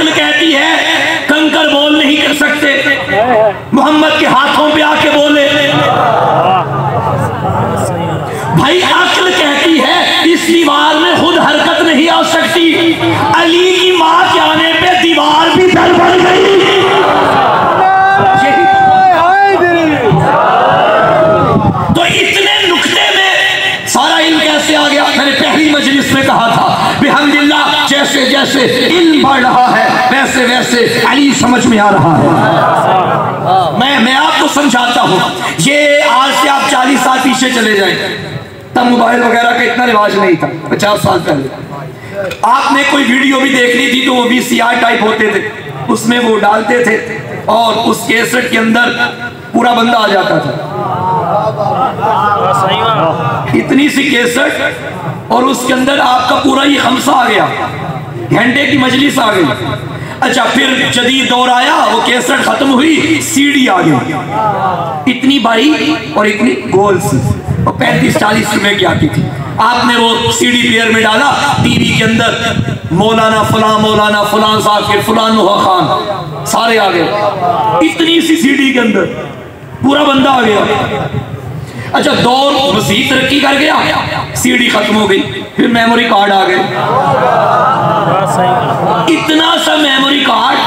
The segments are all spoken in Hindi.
अक्ल कहती है कंकर बोल नहीं कर सकते, मोहम्मद के हाथों पे आके बोले। भाई अक्ल कहती है इस दीवार में खुद हरकत नहीं आ सकती, अली की मां के आने पे दीवार भी डर बन गई। तो इतने नुक्ते में सारा इल्म कैसे आ गया? मैंने पहली मजलिस में कहा था बिहम्दिल्लाह जैसे जैसे इल्म बढ़ रहा है वैसे वैसे अली समझ में आ रहा है। मैं आपको समझाता हूँ, ये आज से आप 40 साल पीछे चले जाएं, तब मोबाइल वगैरह का इतना रिवाज नहीं था। 50 साल पहले आपने कोई वीडियो भी देख ली थी तो वो VCR टाइप होते थे, उसमें वो डालते थे और उस कैसेट के अंदर पूरा बंदा आ जाता था। इतनी सी कैसेट और उसके अंदर आपका पूरा ही खमसा आ गया, घंटे की मजलिस आ गई। अच्छा, फिर जदीद दौर आया, वो कैसेट खत्म हुई, CD आ गई, इतनी बड़ी और इतनी गोल सी, और 35-40 रुपए की आती थी। आपने वो CD प्लेयर में डाला, टीवी के अंदर मौलाना फलां साकिर फलां नुहा खान सारे आ गए, इतनी सी CD के अंदर पूरा बंदा आ गया। अच्छा, दौर मजीद तरक्की कर गया, CD खत्म हो गई, फिर मेमोरी कार्ड आ गए, इतना सा मेमोरी कार्ड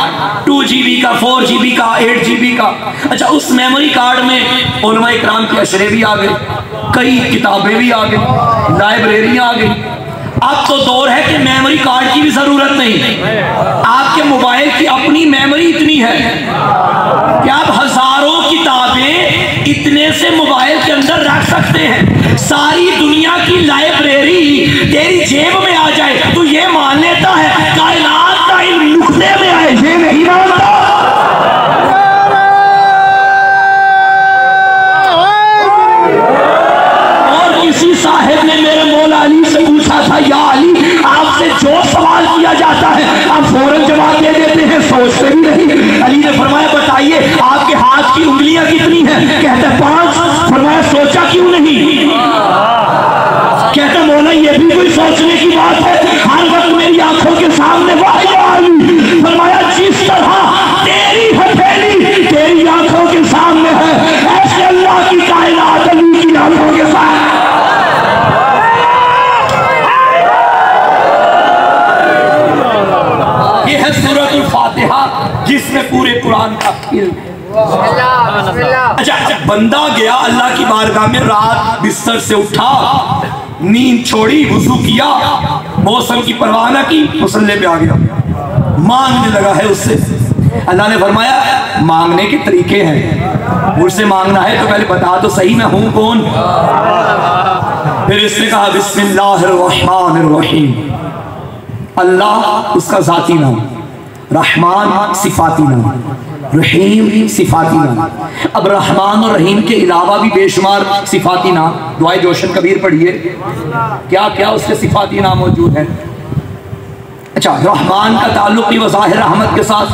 2 GB का, 4 GB का, 8 GB का। अच्छा, उस मेमोरी कार्ड में उलमा इकराम के अशरे भी आ गए, कई किताबें भी आ गई, लाइब्रेरियां आ गई। अब तो दौर है कि मेमोरी कार्ड की भी जरूरत नहीं, आपके मोबाइल की अपनी मेमोरी इतनी है कि आप हजारों किताबें इतने से मोबाइल के अंदर रख सकते हैं। सारी दुनिया की लाइब्रेरी तेरी जेब में आ जाए तो ये मान लेता है कायनात का इल्म नुक्ते में आए, ये नहीं मानता। और किसी साहिब ने मेरे मौला अली से पूछा था, या अली आपसे जो सवाल किया जाता है आप फौरन जवाब दे देते हैं, सोचते भी नहीं। अली ने फरमाया बताइए आपके हाथ की उंगलियां कितनी हैं? कहते 5। फरमाया सोचा क्यों नहीं? कहते मौला ये भी कोई सोचने की बात है, हर वक्त मेरी आंखों के सामने वाली। फरमाया जिस तरह तेरी हथेली तेरी आंखों के सामने है, ऐसे अल्लाह की कायनात अली की आंखों के सामने। ये है सूरतुल फातिहा जिसमें पूरे कुरान का इल्म। अच्छा, बंदा गया अल्लाह की बारगाह में, रात बिस्तर से उठा, नींद छोड़ी, वुजू किया, मौसम की परवाह न की, मुसल्ले पे आ गया, मांगने लगा है उससे। अल्लाह ने फरमाया मांगने के तरीके हैं, मुझसे मांगना है तो पहले बता तो सही मैं हूं कौन। फिर इसने कहा बिस्मिल्लाहिर्रहमानिर्रहीम, अल्लाह उसका जाती नाम, रहमान सिफाती नाम, रहीम सिफाती नाम। अब रहमान और रहीम के अलावा भी बेशुमार सिफाती नाम, दुआए जोशन कबीर पढ़िए, क्या क्या उसके सिफाती नाम मौजूद हैं। अच्छा, रहमान का ताल्लुक भी वज़ाहिर रहमत के साथ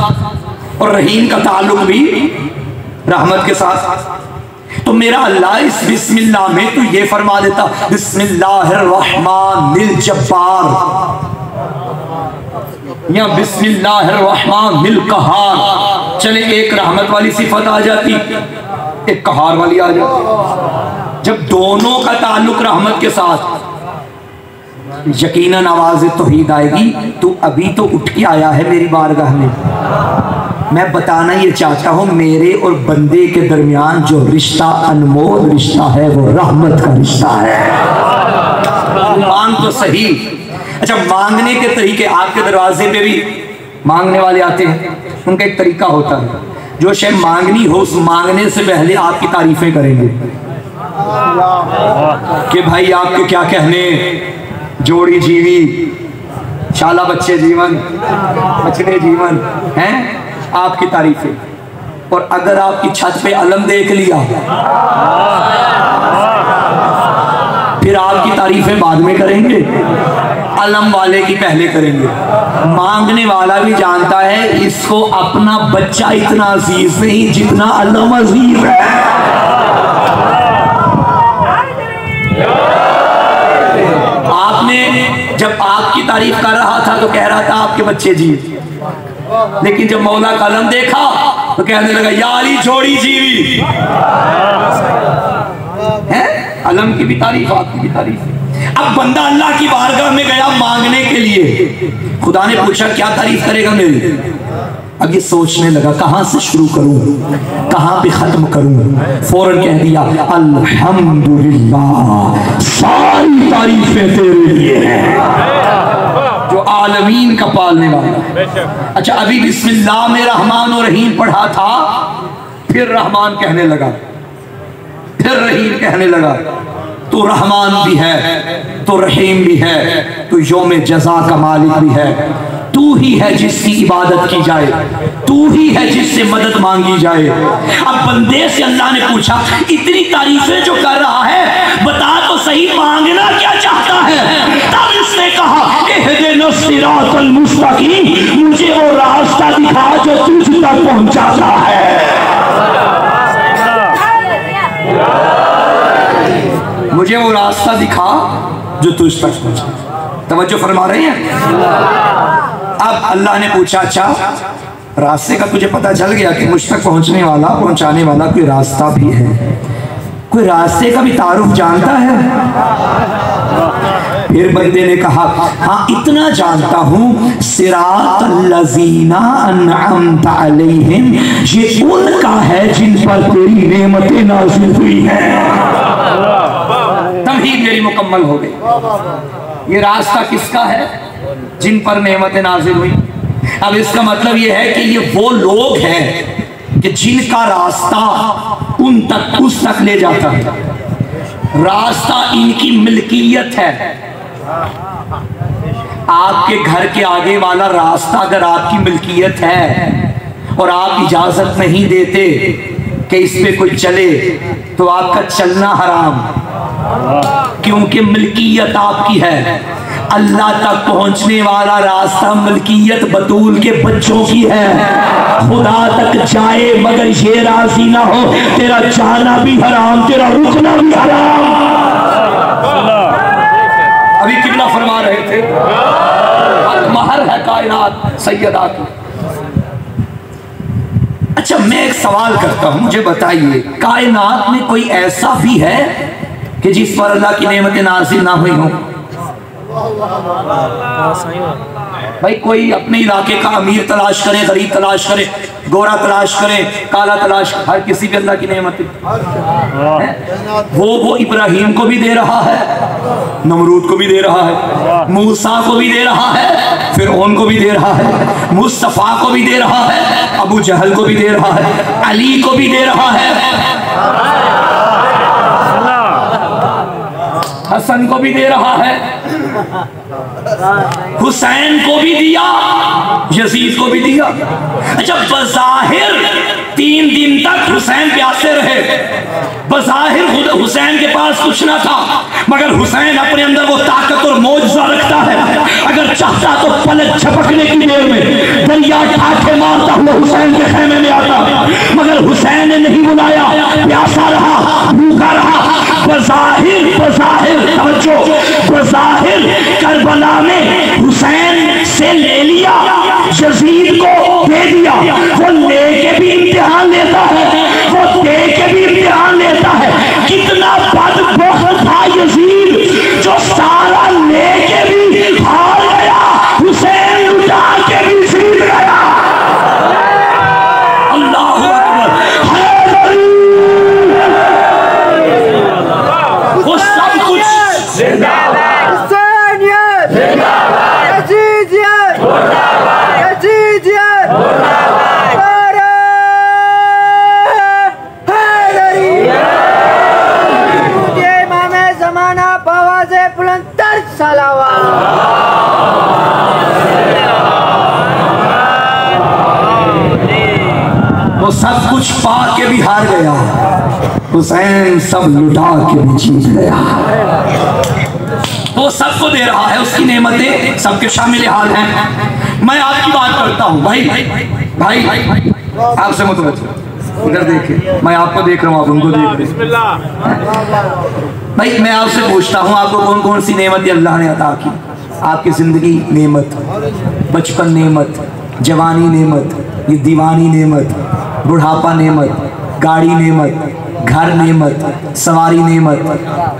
और रहीम का ताल्लुक भी रहमत के साथ। तो मेरा अल्लाह इस बिस्मिल्लाह में तो ये फरमा देता बिस्मिल्लाहिर्रहमानिल जब्बार या बिस्मिल्लाहिर्रहमानिल कहार। चले एक रहमत वाली सिफत आ जाती, एक कहार वाली आ जाती। जब दोनों का ताल्लुक रहमत के साथ, यकीनन आवाज़ तौहीद आएगी। तू अभी तो उठ के आया है मेरी बारगाह में, मैं बताना ये चाहता हूँ मेरे और बंदे के दरमियान जो रिश्ता अनमोल रिश्ता है वो रहमत का रिश्ता है। मांग तो सही। अच्छा, मांगने के तरीके, आपके दरवाजे पे भी मांगने वाले आते हैं, उनका एक तरीका होता है, जो शय मांगनी हो उस मांगने से पहले आपकी तारीफें करेंगे कि भाई आपके क्या कहने, जोड़ी जीवी, शाला बच्चे जीवन, बछड़े जीवन हैं, आपकी तारीफें। और अगर आपकी छत पे अलम देख लिया फिर आपकी तारीफें बाद में करेंगे, अलम वाले की पहले करेंगे। मांगने वाला भी जानता है इसको अपना बच्चा इतना अजीज नहीं जितना अलम अजीज है। आपने जब आपकी तारीफ कर रहा था तो कह रहा था आपके बच्चे जी, लेकिन जब मौला का अलम देखा तो कहने लगा यारी छोड़ी जीवी है। अलम की भी तारीफ, आपकी भी तारीफ। अब बंदा अल्लाह की बारगाह में गया मांगने के लिए, खुदा ने पूछा क्या तारीफ करेगा मेरी। अब ये सोचने लगा कहां से शुरू करूं, कहां पे खत्म करूं। फौरन कह दिया अल्हम्दुलिल्लाह, सारी तारीफें तेरे लिए हैं जो आलमीन का पालने वाला। अच्छा, अभी बिस्मिल्लाह में रहमान और रहीम पढ़ा था, फिर रहमान कहने लगा, फिर रहीम कहने लगा। तो रहमान भी है, तो रहीम भी है, तो यौम जज़ा का मालिक भी है। तू ही है जिसकी इबादत की जाए, तू ही है जिससे मदद मांगी जाए। अब बंदे से अल्लाह ने पूछा इतनी तारीफें जो कर रहा है, बता तो सही मांगना क्या चाहता है। तब इसने कहा इहदिना सिरातल मुस्तकीम, मुझे वो रास्ता दिखा जो तुझ तक पहुंचाता है। मुझे वो रास्ता दिखा जो तुझ तक पहुंचा। तवज्जो फरमा रहे हैं। अब अल्लाह ने पूछा अच्छा रास्ते का तुझे पता चल गया कि मुझ तक पहुंचने वाला, पहुंचाने वाला कोई रास्ता भी है, कोई रास्ते का भी तारुफ जानता है। फिर बंदे ने कहा हाँ इतना जानता हूँ, सिरातल लज़ीना अनअमता अलैहिम, ये उनका है जिन पर तेरी नेमतें नाज़िल हुई हैं। तमहीद मेरी मुकम्मल हो गई। ये रास्ता किसका है? जिन पर नेमतें नाज़िल हुई। अब इसका मतलब ये है कि ये वो लोग हैं कि जिनका रास्ता उन तक, उस तक ले जाता है। रास्ता इनकी मिल्कियत है। आपके घर के आगे वाला रास्ता अगर आपकी मिल्कियत है और आप इजाजत नहीं देते कि इस पे कोई चले, तो आपका चलना हराम, क्योंकि मिल्कियत आपकी है। अल्लाह तक पहुंचने वाला रास्ता मिल्कियत बतूल के बच्चों की है। खुदा तक जाए मगर ये राजी ना हो तेरा जाना भी हराम, तेरा रुकना भी हराम। अभी किबला फरमा रहे थे महर है कायनात सैयदा की। अच्छा, मैं एक सवाल करता हूं, मुझे बताइए कायनात में कोई ऐसा भी है कि जिस पर अल्लाह की नेमतें नाज़िल ना हुई हो? भाई कोई अपने इलाके का अमीर तलाश करे, गरीब तलाश करे, गोरा तलाश करे, काला तलाश, हर किसी पे अल्लाह की नेमतें। वो इब्राहिम को भी दे रहा है, नमरूद को भी दे रहा है, मूसा को भी दे रहा है, फिरौन को भी दे रहा है, मुस्तफा को भी दे रहा है, अबू जहल को भी दे रहा है, अली को भी दे रहा है, हसन को भी दे रहा है, हुसैन को भी दिया, यजीद को भी दिया। अच्छा, बज़ाहिर 3 दिन तक हुसैन प्यासे रहे, बज़ाहिर हुसैन के पास कुछ ना था, मगर हुसैन अपने अंदर वो ताकत और मौजज़ा रखता है। अगर चाहता तो पलक झपकने की देर में दरिया ठाठे मारता हुआ हुसैन के खेमे में आता, मगर हुसैन ने नहीं बुलाया, प्यासा रहा, भूखा रहा। बज़ाहिर करबला में हुसैन से ले लिया, यजीद को दे दिया। वो लेके भी इम्तिहान लेता है, वो दे के भी इम्तिहान लेता है। कितना बदबख्त था यजीद जो सारा लेके भी हार गया, हुसैन लुटा के भी जीत गया। अल्लाह अकबर। वो सब कुछ वो सब कुछ पा के भी हार गया, हुसैन सब लुटा के भी जीत गया। तो सबको दे रहा है, उसकी नेमतें सबके शामिल हाल हैं। मैं आपकी बात करता हूँ भाई, भाई आपसे मतलब उधर देखिए, मैं आपको देख रहा हूँ, आप उनको देख रहे हैं। भाई मैं आपसे पूछता हूँ, आपको कौन कौन सी नेमतें अल्लाह ने अता की? आपकी जिंदगी नेमत, बचपन नेमत, जवानी नेमत, ये दीवानी नेमत, बुढ़ापा नेमत, गाड़ी नेमत, घर नेमत, सवारी नेमत,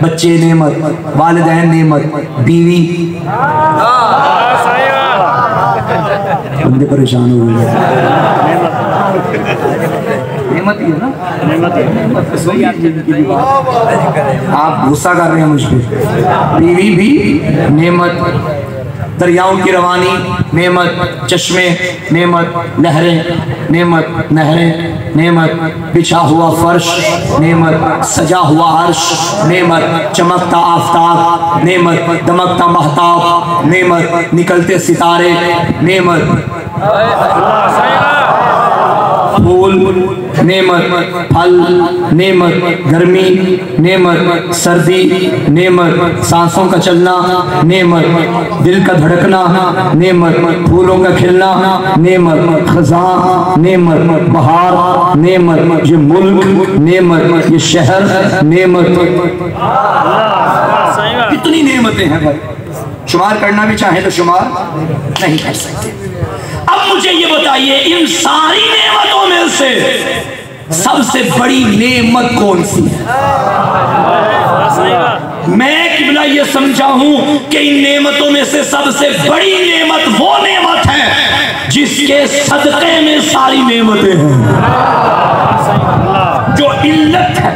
बच्चे नेमत, वालिदैन नेमत, बीवी। बंदे परेशान हो गए। नेमत ही है ना, आप गुस्सा कर रहे हैं मुझ पे। बीवी भी नेमत, दरियाओं की रवानी नेमत, चश्मे नेमत, नहरें नेमत, नहरें नेमत, बिछा हुआ फर्श नेमत, सजा हुआ अर्श नेमत, चमकता आफताब नेमत, दमकता महताब नेमत, निकलते सितारे नेमत, फूल नेमत, फल नेमत, गर्मी नेमत, सर्दी नेमत, सांसों का चलना नेमत, दिल का धड़कना नेमत, फूलों का खिलना नेमत, खज़ां नेमत, बहार नेमत, ये मुल्क नेमत, ये शहर नेमत। कितनी नेमतें हैं भाई, शुमार करना भी चाहे तो शुमार नहीं कर सकते। अब मुझे ये बताइए, इन सारी नेमतों में से सबसे बड़ी नेमत कौन सी है? मैं किबला ये समझा हूं कि इन नेमतों में से सबसे बड़ी नेमत वो नेमत है जिसके सदक़े में सारी नेमतें हैं। जो इल्लत है,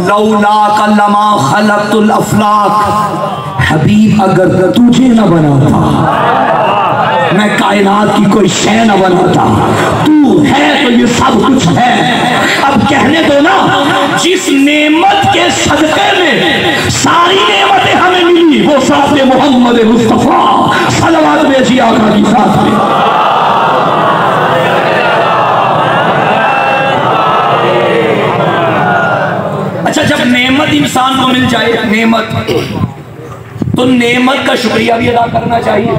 लौला का लमा खलक़तुल अफ़लाक, हबीब अगर तुझे न बनाता मैं कायनात की कोई शय न बनाता। तू है तो ये सब कुछ है। अब कहने दो ना, जिस नेमत के सदक़े में सारी नेमतें हमें मिली वो साथ मोहम्मद मुस्तफ़ा सल्लल्लाहु अलैहि वसल्लम की साथ में। अच्छा, जब नेमत इंसान को मिल जाए, नेमत, तो नेमत का शुक्रिया भी अदा करना चाहिए।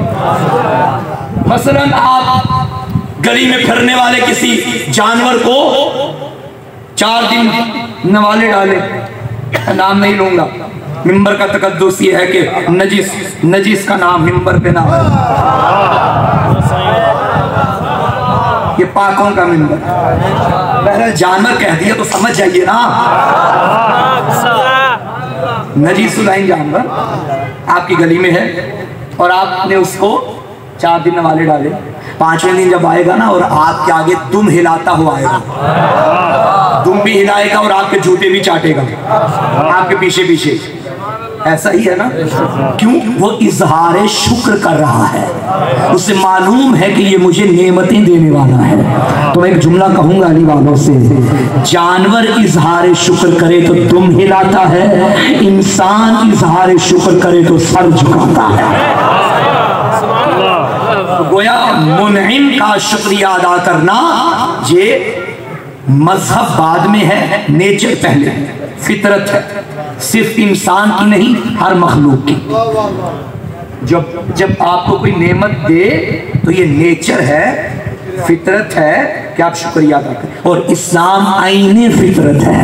मसलन आप गली में फिरने वाले किसी जानवर को 4 दिन नवाले डाले, नाम नहीं लूंगा, मिंबर का तकद्दुस ये है कि नजीस का नाम मिंबर पे ना हो, ये पाकों का मिंबर। बहरहाल जानवर कह दिया तो समझ जाइए ना, नजीसुलैन जानवर आपकी गली में है और आपने उसको 4 दिन नवाले डाले। 5वें दिन जब आएगा ना और आपके आगे दुम हिलाता हुआ आएगा, दुम भी हिलाएगा और आपके जूते भी चाटेगा आपके पीछे पीछे, ऐसा ही है ना। क्यों? वो इजहार शुक्र कर रहा है, उसे मालूम है कि ये मुझे नेमतें देने वाला है। तो मैं एक जुमला कहूंगा अली वालों से, जानवर इजहार शुक्र करे तो दुम हिलाता है, इंसान इजहार शुक्र करे तो सर झुकाता है। गोया मुनइम का शुक्रिया अदा करना ये मजहब बाद में है, नेचर पहले, फितरत है, सिर्फ इंसान की नहीं हर मखलूक की। जब आपको कोई नेमत दे तो ये नेचर है, फितरत है कि आप शुक्रिया अदा करें। और इस्लाम आईने फितरत है,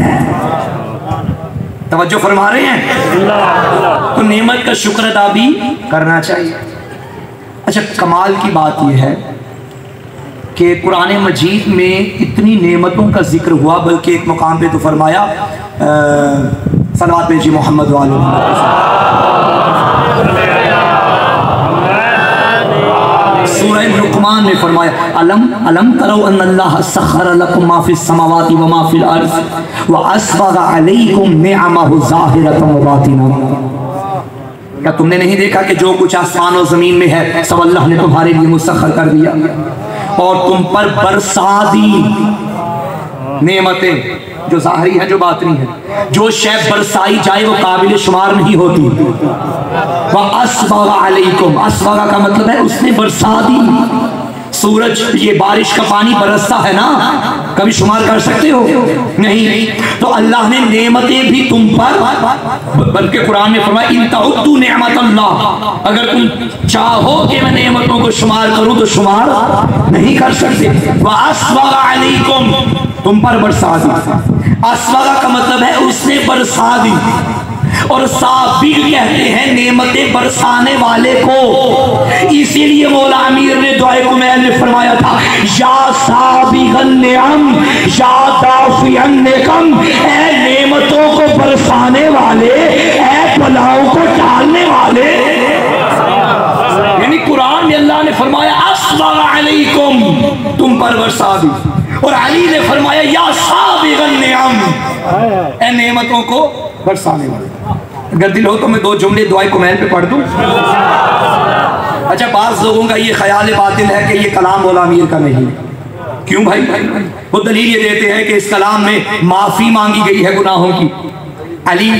तवज्जो फरमा रहे हैं? तो नेमत का शुक्र अदा भी करना चाहिए। अच्छा, कमाल की बात यह है कि कुरान मजीद में इतनी नेमतों का जिक्र हुआ, बल्कि एक मुकाम पे तो फरमाया सल्लल्लाहु अलैहि मोहम्मद वाले, सूरह लुक़मान में फरमाया अलम तरो अन्नल्लाह सख़्ख़र लकुम मा फ़िस समावाति व मा फ़िल अर्ज़ व अस्बग़ अलैकुम निअमहु ज़ाहिरतन व बातिना। क्या तुमने नहीं देखा कि जो कुछ आसमान और जमीन में है सब अल्लाह ने तुम्हारे लिए मुसख्खर कर दिया और तुम पर बरसा दी नेमतें, जो ज़ाहिरी है जो बातनी है। जो शय बरसाई जाए वो काबिल शुमार नहीं होती। वह अस्बग़ अलैकुम, अस्बग़ का मतलब है उसने बरसा दी। सूरज, ये बारिश का पानी बरसता है ना, कभी शुमार कर सकते हो? नहीं। तो अल्लाह ने नेमतें भी तुम पर, बल्कि कुरान में फरमाया इन तउद्दू निअमतल्लाह, अगर तुम चाहो कि मैं नेमतों को शुमार करूं तो शुमार नहीं कर सकते। व अस्बग़ अलैकुम, तुम पर बरसा दी। अस्बग़ का मतलब है उसने बरसा दी। और साबिग कहते हैं नेमतें बरसाने वाले को। इसीलिए मौला अमीर ने दुआए कुमैल में फरमाया था, या साबिगन नेअम या दाफियन नेकम, ऐ नेमतों को बरसाने वाले, ऐ बलाओं को टालने वाले। यानी कुरान में अल्लाह ने फरमाया अस्बग अलैकुम, तुम पर बरसा दी, और अली ने फरमाया या साबिगन नेअम, ऐ नेमतों को बरसाने वाले। अगर दिल हो तो मैं 2 जुमले दुआए कुमैल पे पढ़ दूं। अच्छा, बाज़ लोगों का ये ख्याल बातिल है कि ये कलाम मौला अमीर का नहीं है। क्यों भाई? वो दलील ये देते हैं कि इस कलाम में माफ़ी मांगी गई है गुनाहों की। अली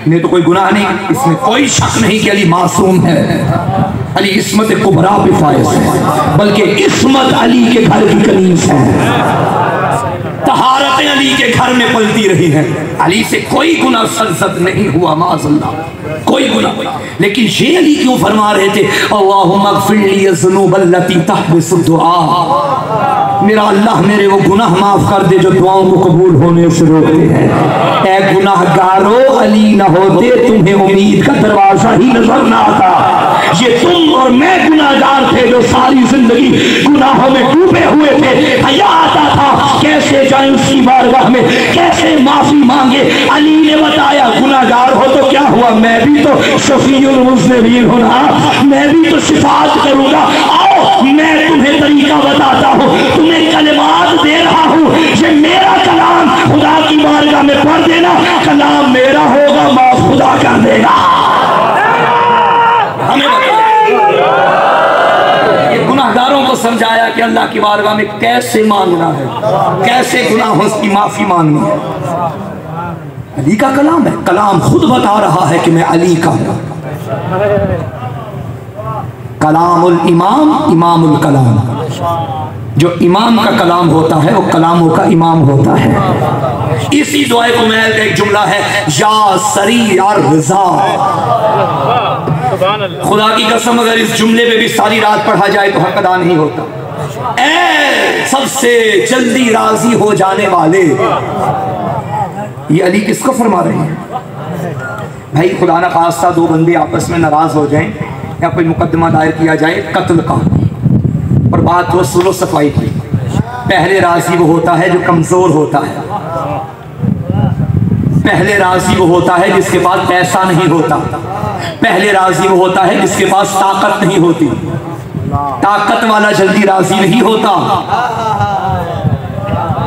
ने तो कोई गुनाह नहीं, इसमें कोई शक नहीं कि अली मासूम है। अली इस्मत कुबरा पे फायज है, बल्कि इस्मत अली के घर की कनीज है। तहारतें अली के घर में पलती रही हैं। अली से कोई गुनाह सरजद नहीं हुआ, माज़अल्लाह, कोई गुनाह। लेकिन ये अली क्यों फरमा रहे थे, अल्लाहुम्मा अग़फ़िर ली ज़ुनूबल्लती तहबिसु दुआ, मेरा अल्लाह मेरे वो गुनाह माफ कर दे जो दुआओं को कबूल होने से रोकते हैं। ऐ गुनाहगारो, अली न होते तुम्हें उम्मीद का दरवाजा ही नजर ना आता। ये तुम और मैं गुनाहगार थे जो सारी जिंदगी गुनाहों में डूबे हुए थे। हया आता था कैसे जाए उसकी बारगाह में, कैसे माफी मांगे। अली ने बताया गुनाहगार हो तो क्या हुआ, मैं भी तो शफीउल मुज़निबीन हूं ना, मैं भी तो शिफाअत करूंगा। आओ मैं तुम्हें तरीका बताता हूँ, तुम्हें कलिमात दे रहा हूँ। ये मेरा कलाम खुदा की बारगाह में पढ़ देना, कलाम मेरा होगा, माफ खुदा कर देगा। हमें ये गुनाहगारों को समझाया कि अल्लाह की बारगाह में कैसे मांगना है, कैसे गुनाहों की माफी मांगनी है। अली का कलाम है, कलाम खुद बता रहा है कि मैं अली का हूं। कलामुल इमाम इमामुल कलाम, जो इमाम का कलाम होता है वो कलामों का इमाम होता है। इसी दुआए कुमैल का एक जुमला है, या सरी या रज़ा। खुदा की कसम अगर इस जुमले पे भी सारी रात पढ़ा जाए तो हक अदा नहीं होता। ऐ सबसे जल्दी राजी हो जाने वाले, ये अली किसको फरमा रहे हैं? भाई खुदा ना खास्ता 2 बंदे आपस में नाराज हो जाएं या कोई मुकदमा दायर किया जाए कत्ल का, और बात हो सुलह सफाई की, पहले राजी वो होता है जो कमजोर होता है, पहले राजी वो होता है जिसके पास पैसा नहीं होता, पहले राजी वो होता है जिसके पास ताकत नहीं होती। ताकत वाला जल्दी राजी नहीं होता।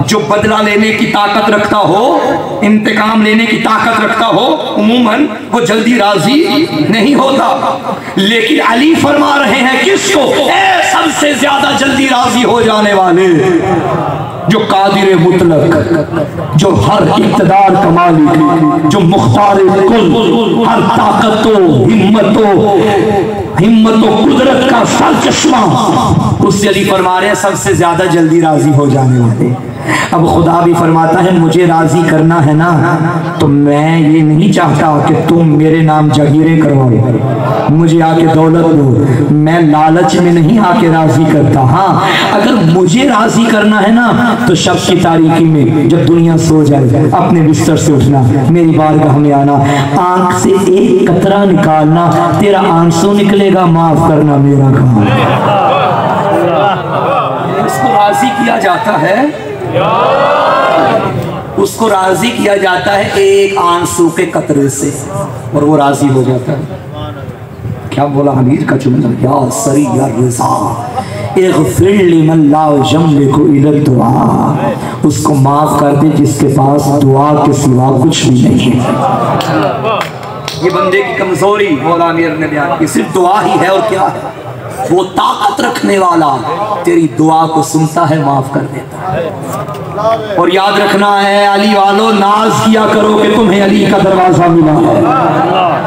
जो बदला लेने की ताकत रखता हो, इंतकाम लेने की ताकत रखता हो, उमूमन वो जल्दी राजी नहीं होता। लेकिन अली फरमा रहे हैं किसको? सबसे ज्यादा जल्दी राजी हो जाने वाले, जो कादिर मुतलक, जो हर इक़्तिदार का मालिक, जो मुख्तार कुल, हर ताकतो हिम्मतो कुदरत का सरचश्मा, उससे अली फरमा रहे हैं सबसे ज्यादा जल्दी राजी हो जाने वाले। अब खुदा भी फरमाता है मुझे राजी करना है ना, तो मैं ये नहीं चाहता कि तुम मेरे नाम जगीरे करवाओ, मुझे आके दौलत दो, मैं लालच में नहीं आके राजी करता। हाँ, अगर मुझे राजी करना है ना तो शब की तारीकी में जब दुनिया सो जाए अपने बिस्तर से उठना, मेरी बारगाह में आना, आंख से एक कतरा निकालना, तेरा आंसू निकलेगा, माफ करना मेरा काम। उसको राजी किया जाता है, उसको राजी किया जाता है एक आंसू के कतरे से, और वो राजी हो जाता है। क्या बोला अमीर का जुमला, या सरी या रज़ा इग़फ़िर लिमन ला यमलिकु इल्ला दुआ, उसको माफ कर दे जिसके पास दुआ के सिवा कुछ भी नहीं है। ये बंदे की कमजोरी मौला अमीर ने बयान की, सिर्फ दुआ ही है, और क्या है? वो ताकत रखने वाला तेरी दुआ को सुनता है, माफ कर देता है। और याद रखना है अली वालों, नाज किया करो कि तुम्हें अली का दरवाजा मिला है।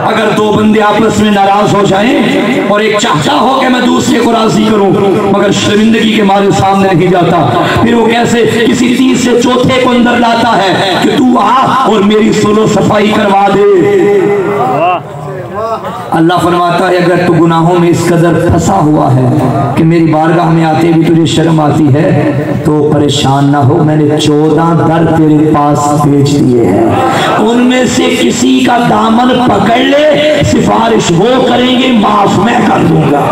अगर 2 बंदे आपस में नाराज हो जाएं और एक चाहता हो कि मैं दूसरे को राजी करूं मगर शर्मिंदगी के मारे सामने नहीं जाता, फिर वो कैसे किसी तीसरे चौथे को अंदर लाता है कि तू आ और मेरी सुलह सफाई करवा दे। अल्लाह फरमाता है अगर तू गुनाहों में इस कदर फंसा हुआ है कि मेरी बारगाह में आते भी तुझे शर्म आती है तो परेशान ना हो, मैंने 14 दर तेरे पास भेज दिए हैं, उनमें से किसी का दामन पकड़ ले, सिफारिश वो करेंगे, माफ मैं कर दूंगा।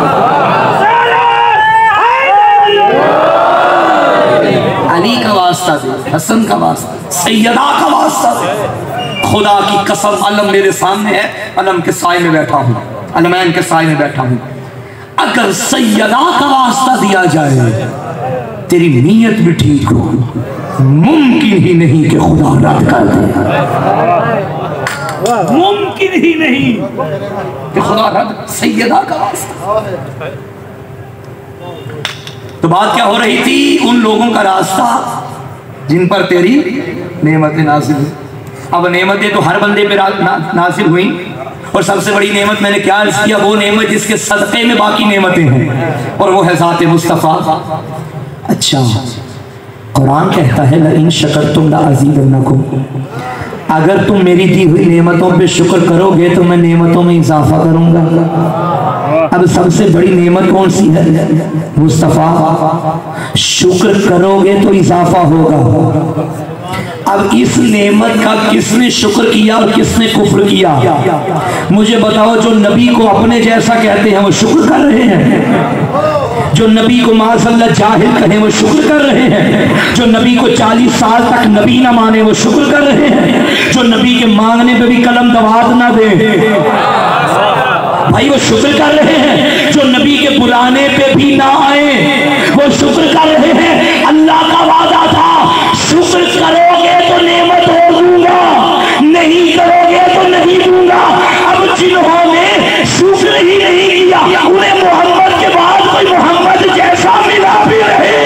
अली का वास्ता दे, हसन का वास्ता, सैयदा का वास्ता दे। खुदा की कसम, अलम मेरे सामने है, अलम के साए में बैठा हूँ, अलमैन के साए में बैठा हूँ, अगर सैयदा का वास्ता दिया जाए तेरी नीयत भी ठीक हो, मुमकिन ही नहीं कि खुदा रद्द कर दे, मुमकिन ही नहीं कि खुदा रद्द। सैयदा का वास्ता। तो बात क्या हो रही थी? उन लोगों का रास्ता जिन पर तेरी नेमतें नाज़िल हुई। अब नेमतें तो हर बंदे पे नाज़िल हुई, और सबसे बड़ी नेमत मैंने क्या अर्ज़ किया, वो नेमत जिसके सदक़े में बाकी नेमतें हैं, और वो है ज़ात मुस्तफ़ा। अच्छा, कुरान कहता है लइन शकरतुम लअज़ीदन्नकुम, अगर तुम मेरी दी हुई नेमतों पे शुक्र करोगे तो मैं नेमतों में इजाफा करूंगा। अब सबसे बड़ी नेमत कौन सी है? मुस्तफ़ा। शुक्र करोगे तो इजाफा होगा। अब इस नेमत का किसने शुक्र किया और किसने कुफ्र किया? मुझे बताओ। जो नबी को अपने जैसा कहते हैं वो शुक्र कर रहे हैं, जो नबी को माज़अल्लाह जाहिल कहें वो शुक्र कर रहे हैं, जो नबी को 40 साल तक नबी ना माने वो शुक्र कर रहे हैं, जो नबी के मांगने पे भी कलम दवात ना दे भाई वो शुक्र कर रहे हैं, जो नबी के बुलाने पे भी ना आए वो शुक्र कर रहे हैं। अल्लाह का वादा था शुक्र करोगे तो नेमत हो दूंगा, नहीं करोगे तो नहीं दूंगा। अब जिन्होंने शुक्र ही नहीं किया उन्हें मोहम्मद के बाद कोई मोहम्मद जैसा मिला भी नहीं।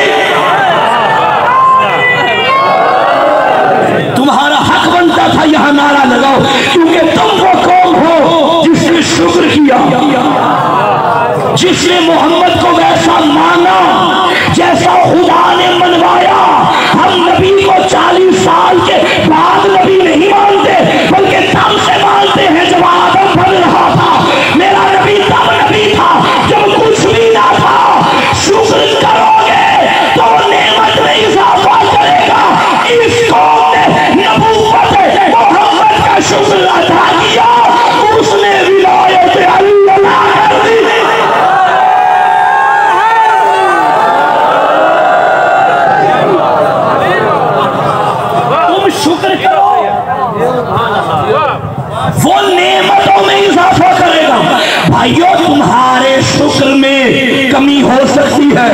तुम्हारा हक बनता था यहाँ नारा लगाओ, क्योंकि तुम वो कौम हो जिसने शुक्र किया, जिसने मोहम्मद को वैसा माना जैसा खुदा ने मनवाया। हम नबी को 40 साल के बाद नबी नहीं मानते, बल्कि तब से मानते हैं जब आदम बन रहा था। मेरा नबी तब नबी था जब कुछ भी ना था। शुक्र करोगे तो नेमत में इजाफा करेगा। इस कौम ने नबूवत मोहम्मद का शुक्र अदा किया, उसने विलायत अल्लाह कर दी। शुक्र करो, वो नेमतों में इजाफा करेगा। भाइयों तुम्हारे शुक्र में कमी हो सकती है,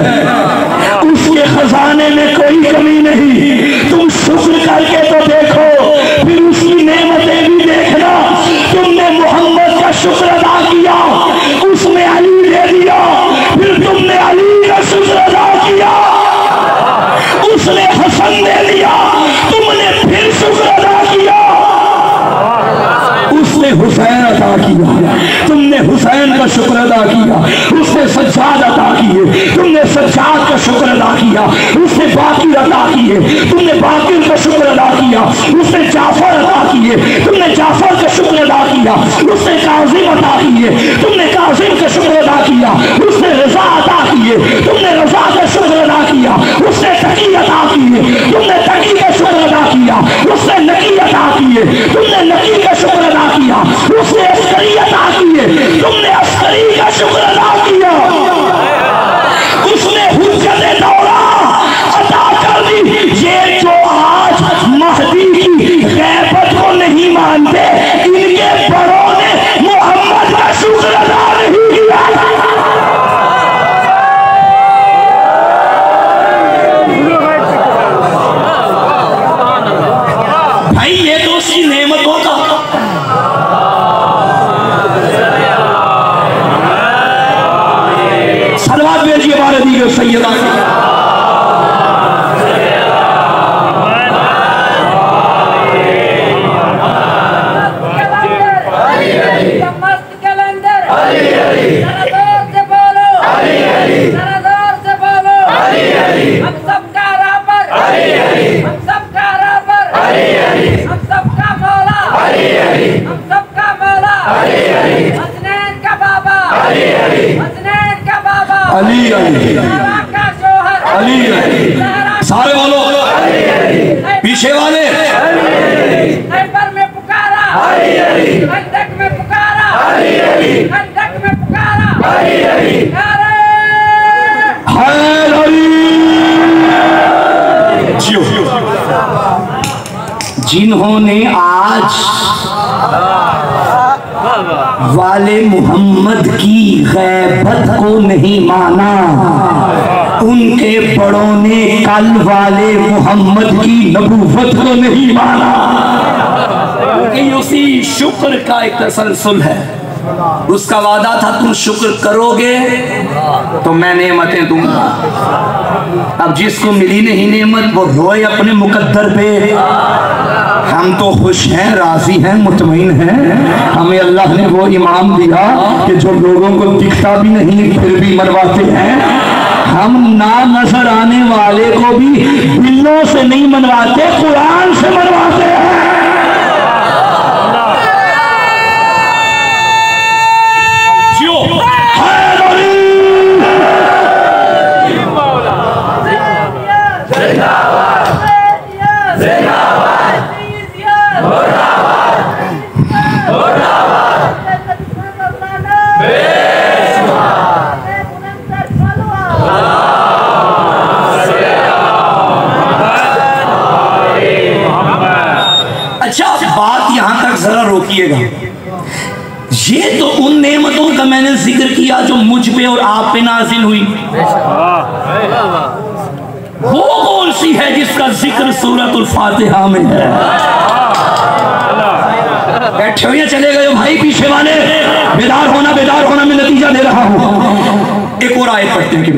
उसके खजाने में कोई कमी नहीं। तुम शुक्र करके तो देखो, फिर उसकी नेमतें भी देखना। तुमने मोहम्मद का शुक्र अदा किया, उसने अली दे दिया, फिर तुमने अली का शुक्र अदा किया, उसने हसन दे दिया, तुमने फिर शुक्र अदा किया, उसने हुसैन अदा किया, तुमने हुसैन का शुक्र अदा किया, उसने सज्जाद अदा किए, तुमने सज्जाद का शुक्र अदा किया, उसने बाकिर अदा किए, तुमने बाकिर का शुक्र अदा किया, उसने जाफर अदा किए, तुमने जाफर का शुक्र अदा किया, उसने काजिम अदा किए, तुमने काजिम का शुक्र अदा किया, उसने रजा अदा किए, तुमने रजा का शुक्र अदा किया, उसने तकी अदा किए, तुमने तकी का शुक्र अदा किया, उसने नकी अदा किए, तुमने नकी का शुक्र अदा किया, उसने अस्करी अदा किए, तुमने अस्करी का शुक्र अदा किया, उसने हुज्जत दौरा अदा कर दी। ये जो आज महदी की गैबत को नहीं मानते, इनके बड़ों ने मोहम्मद का शुक्र अदा नहीं किया। भाई ये तो उसकी नेमतों का सलवात भेजिए बारे दी सैयदा। अली अली अली अली। सारे बोलो पीछे वाले में पुकारा, खंदक में पुकारा, खंदक में पुकारा, जिन्होंने आज वाले मोहम्मद की गैबत को नहीं माना, उनके बड़ों ने कल वाले मोहम्मद की नबूवत को नहीं माना। उसी शुक्र का एक तसलसल है। उसका वादा था तुम शुक्र करोगे तो मैं नेमतें दूंगा। अब जिसको मिली नहीं नेमत वो रोए अपने मुकद्दर पे। हम तो खुश हैं, राजी हैं, मुतमईन हैं। हमें अल्लाह ने वो इमाम दिया कि जो लोगों को दिखता भी नहीं फिर भी मरवाते हैं। हम ना नजर आने वाले को भी बिल्लों से नहीं मनवाते, कुरान से मनवाते हैं। यहां तक जरा रोकिएगा। ये तो उन नेमतों का मैंने जिक्र किया जो मुझ पे और आप पे नाजिल हुई। वो कौन सी है जिसका जिक्र सूरतुल फातिहा में है? बैठे हुए चले गए भाई पीछे वाले। बेदार होना मैं नतीजा दे रहा हूं। एक और आयत पढ़ते हैं कि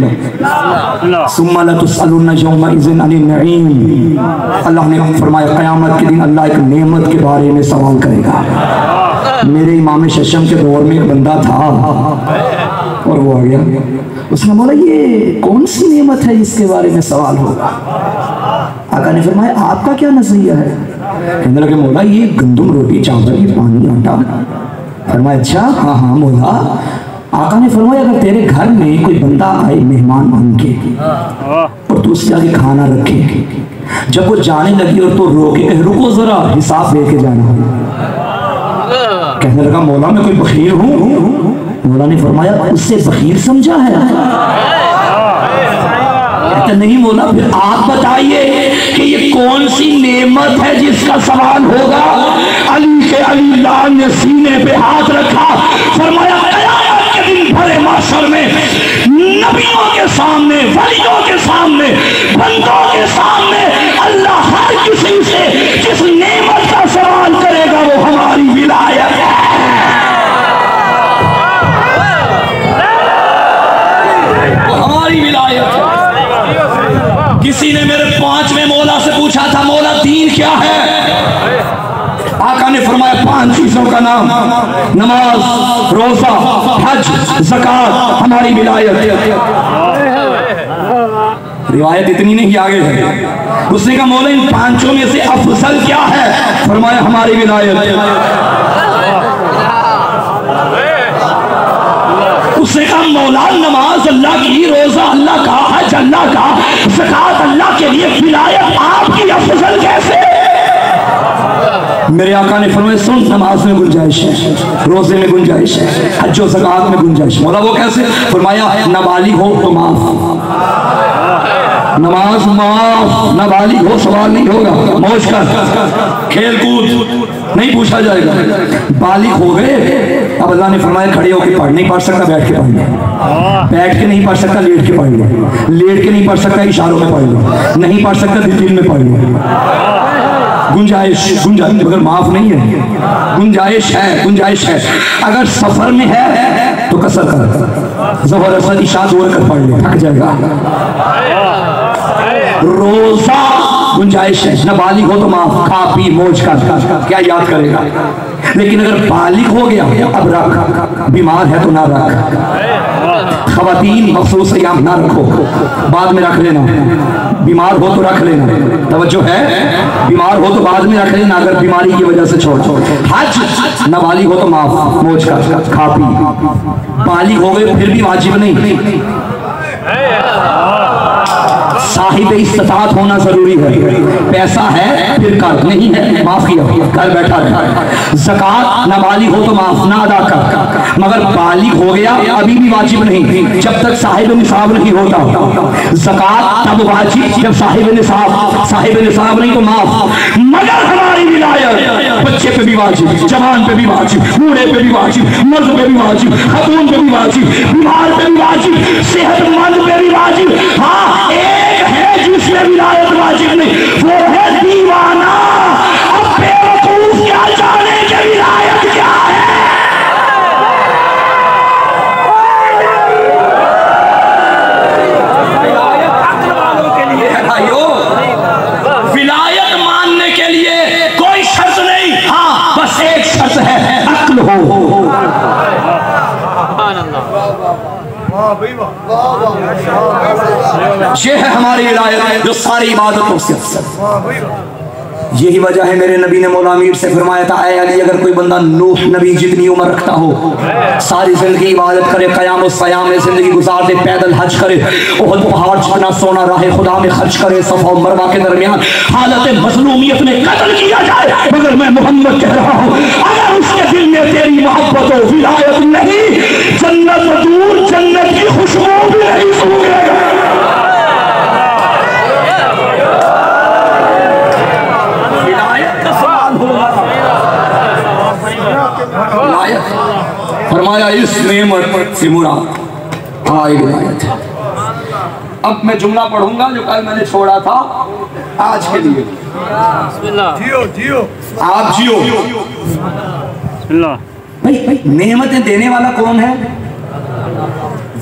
सुम्मा लतुसअलुन्ना यौमा इज़िन अनिन नईम। अल्लाह ने फरमाया क़यामत के दिन अल्लाह एक नेमत के बारे में सवाल करेगा। मेरे इमाम शशम के दौर में एक बंदा था और वो आ गया, उसने बोला ये कौन सी नेमत है जिसके बारे में सवाल होगा? आका ने फरमाया आपका क्या नज़रिया है? कहने लगे मौला ये गंदम रोटी चावल पानी आटा। फरमाया अच्छा हाँ हाँ मौला। आका ने फरमाया अगर तेरे घर में कोई बंदा आए मेहमान बन के और तू उसके आगे खाना रखे, जब वो जाने लगी और तो रोके रुको जरा हिसाब दे के जाना। कहने लगा मौला मैं कोई बखीर हूँ? मौला ने फरमाया उससे बखीर समझा है? कहते नहीं मौला। फिर आप बताइए कि ये कौन सी नेमत है जिसका सवाल होगा? अली के अली लाल ने सीने पे हाथ रखा, फरमाया भरे माशर में नबियों के सामने, वलियों के सामने, बंदों के सामने अल्लाह हर किसी से जिस नेमत का सवाल करेगा वो हमारी विलायत है। वो हमारी विलायत है। किसी ने मेरे 5वें मौला से पूछा था मौला दीन क्या है? आका ने फरमाया 5 चीजों का नाम, नमाज, रोजा, हज, ज़कात हमारी विलायत। रिवायत इतनी नहीं आगे है। उसने कहा मौला इन 5 में से अफजल क्या है? फरमाया हमारी विलायत। उसने कहा मौला नमाज अल्लाह की, रोजा अल्लाह का, हज अल्लाह का, ज़कात अल्लाह के लिए, विलायत आपकी अफजल कैसे? मेरे आका ने फरमाया सुन नमाज में गुंजाइश है, रोजे में गुंजाइश है, हज और ज़कात में गुंजाइश। मौला वो कैसे? फरमाया नाबालिग हो तो माफ, नमाज माफ, नाबालिग हो सवाल नहीं होगा, मौज कर, खेल कूद नहीं पूछा जाएगा। बालिग हो गए अब अल्लाह ने फरमाया खड़े होकर पढ़, नहीं पढ़ सकता बैठ के पढ़ लो, बैठ के नहीं पढ़ सकता लेट के पढ़ लो, लेट के नहीं पढ़ सकता इशारों में पढ़ लो, नहीं पढ़ सकता दिल में पढ़ लो। गुंजाइश मगर माफ नहीं है, गुंजाइश है। अगर सफर में है तो कसर कर, जबरदस्त इशा जोड़ कर पढ़ ले, थक जाएगा। रोजा गुंजाइश है, न बालिग हो तो माफ, खा पी मौज कर, क्या याद करेगा। लेकिन अगर बालिग हो गया अब रख, बीमार है तो ना रख। खवातीन मखसूस अयाम ना रखो, बाद में रख लेना। बीमार हो तो रख लेना, तवज्जो है, बीमार हो तो बाद में रख लेना, अगर बीमारी की वजह से छोड़। हज नाबालिग हो तो माफ, मौज का खा पी, बालिग हो गए फिर भी वाजिब नहीं। साहिब इस्तात होना जरूरी है, पैसा है फिर कर, नहीं है माफ किया, घर बैठा रहे। ज़कात नाबालिग हो तो माफ, ना अदा कर, मगर बालिग हो गया अभी भी वाजिब नहीं जब तक साहिब निसाब नहीं होता। ज़कात तब वाजिब जब साहिब निसाब नहीं तो माफ। मगर हमारी विलायत बच्चे पे भी वाजिब, जवान पे भी वाजिब, बूढ़े पे भी वाजिब, मर्द पे भी वाजिब, खातून पे भी वाजिब, बीमार पे भी वाजिब, सेहतमंद पे भी वाजिब। हाँ, एक है जिसमें विलायत वाजिब नहीं, वो है दीवाना। अब बेवकूफ क्या जाने के विलायत क्या है। विलायत मानने के लिए कोई शर्त नहीं, हाँ बस एक शर्त है, अक्ल हो। ये है हमारी विलायत जो सारी इबादतों से अफसर। यही वजह है मेरे नबी ने मौला अमीर से फरमाया था, ऐ अली अगर कोई बंदा नूह नबी जितनी उम्र रखता हो, सारी जिंदगी इबादत करे, क़याम और क़याम में जिंदगी गुजार दे, पैदल हज करे, ओहद पहाड़ जितना सोना राह खुदा में खर्च करे, सफ़ा और मरवा के दरमियान हालत मज़लूमियत में कत्ल किया जाए, मगर मैं मोहम्मद कह रहा हूँ अगर उसके दिल में तेरी मोहब्बत और विलायत नहीं, जन्नत दूर जन्नत की खुशबू भी नहीं सूंघेगा। फरमाया इस नेमत से मुराद आए विलायत है। अब मैं जुमला पढ़ूंगा जो कल मैंने छोड़ा था आज के लिए। जियो आप जियो। भाई नेमतें देने वाला कौन है?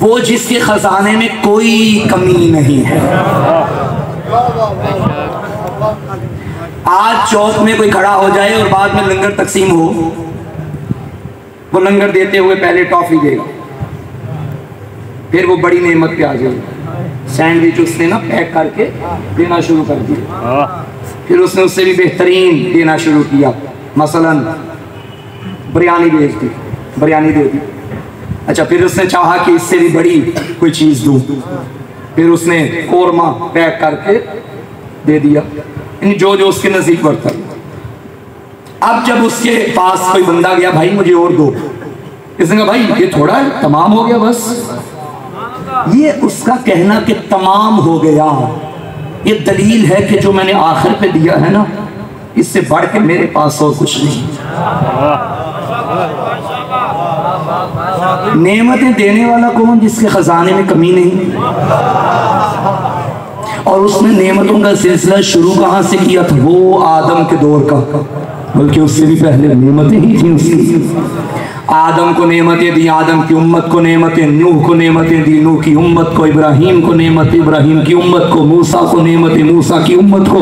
वो जिसके खजाने में कोई कमी नहीं है। आज चौक में कोई खड़ा हो जाए और बाद में लंगर तकसीम हो, वो लंगर देते हुए पहले टॉफी देगा, फिर वो बड़ी नेमत पे आ जाएगी, सैंडविच उसने ना पैक करके देना शुरू कर दिया, फिर उसने उससे भी बेहतरीन देना शुरू किया, मसलन बिरयानी भेज दी, बिरयानी दे दी। अच्छा, फिर उसने चाहा कि इससे भी बड़ी कोई चीज़ दूँ, फिर उसने कोरमा पैक करके दे दिया, जो जो उसके नज़दीक बढ़ता। अब जब उसके पास कोई बंदा गया, भाई मुझे और दो, इसने कहा भाई ये थोड़ा है, तमाम हो गया बस। ये उसका कहना कि तमाम हो गया, ये दलील है कि जो मैंने आखिर पे दिया है ना, इससे बढ़ के मेरे पास और कुछ नहीं। नेमतें देने वाला कौन? जिसके खजाने में कमी नहीं। और उसने नेमतों का सिलसिला शुरू कहाँ से किया था? वो आदम के दौर का, बल्कि उससे भी पहले नेमतें ही थी उसकी। आदम को नेमतें दी, आदम की उम्मत को नेमतें, नूह को नेमतें दी, नूह की उम्मत को, इब्राहीम को नेमतें, इब्राहीम की उम्मत को, मूसा को नेमतें, मूसा की उम्मत को,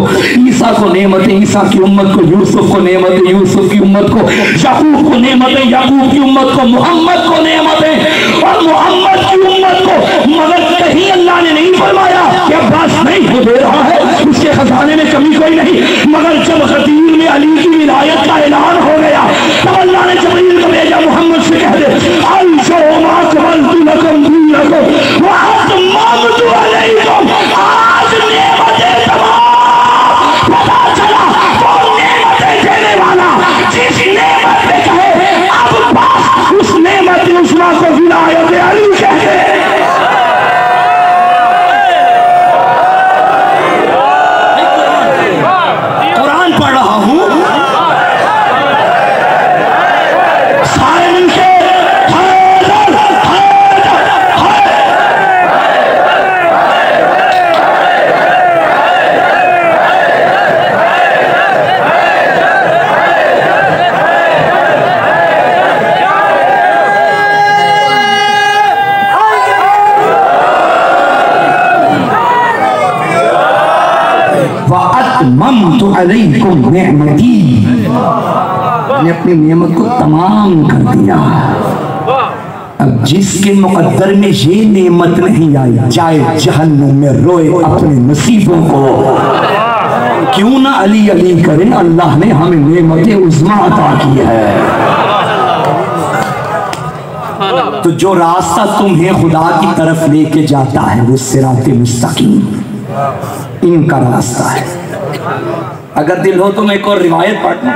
ईसा को नेमतें, ईसा की उम्मत को, यूसुफ को नेमतें, यूसुफ की उम्मत को, याकूब को नेमतें, याकूब की उम्मत को, मोहम्मद को नेमतें और मोहम्मद की उम्मत को। मगर कहीं अल्लाह ने नहीं फरमाया कि अब्बास नहीं हो दे रहा है, उसके खजाने में कमी कोई नहीं। मगर जब गदीर में अली की विलायत का ऐलान हो गया, तब अल्लाह ने जबरील को भेजा, मोहम्मद से कह दे आज नेमतें तमाम। पता चला वो नेमतें देने वाला जिस नेमत पे कहे अब बस उस नेमत उस्मा को विलायत अली कहते हैं। कुरान पढ़ रहा हूँ, वअतममतु अलैकुम निअमती, मैंने अपनी नियमत को तमाम कर दिया। अब जिसके मुकद्दर में ये नेमत नहीं आई, जाए जहन्नुम में रोए अपने नसीबों को। क्यों ना अली अली करें, अल्लाह ने हमें नेमत उज़्मा अता की है। तो जो रास्ता तुम्हें खुदा की तरफ लेके जाता है वो सिराते मुस्तकीम इनका रास्ता है। अगर दिल हो तो मैं एक और रिवायत पढ़ना।